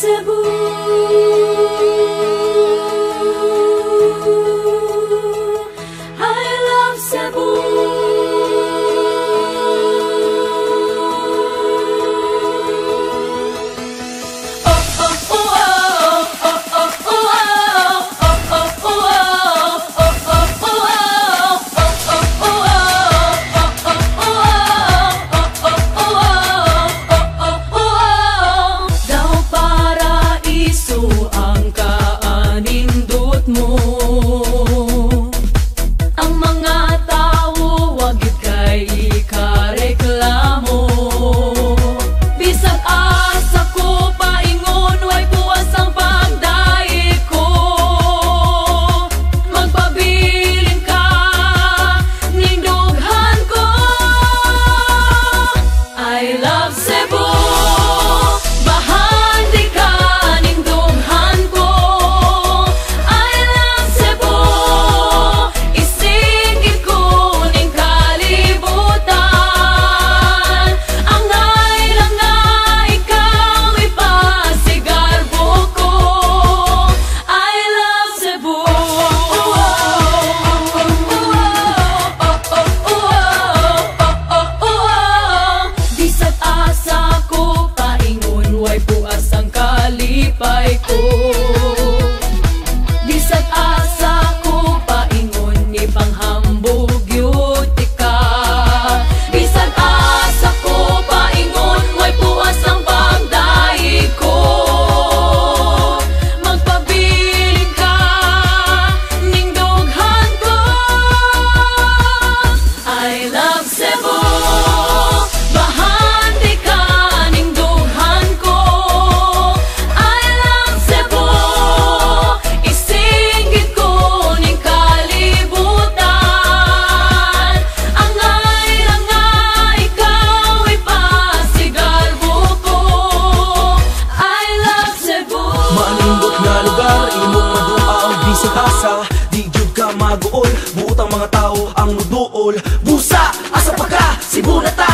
Cebu. I love Cebu. Ang mga tao wagit kay ikareklamo. Bisag asa ko paingon way puwas ang pagdaig ko. Magpabilin ka ning dughan ko. I love Cebu. Kalipay ko, bisag asa ko paingon ni panghambog yuti ka. Bisag asa ko paingon way puwas ang pagdaig ko. Magpabilin ka ning dughan ko. I love Cebu. Di jud ka maguol, buot ang mga tao ang nuduol. Busa, asa pa ka, Cebu na ta.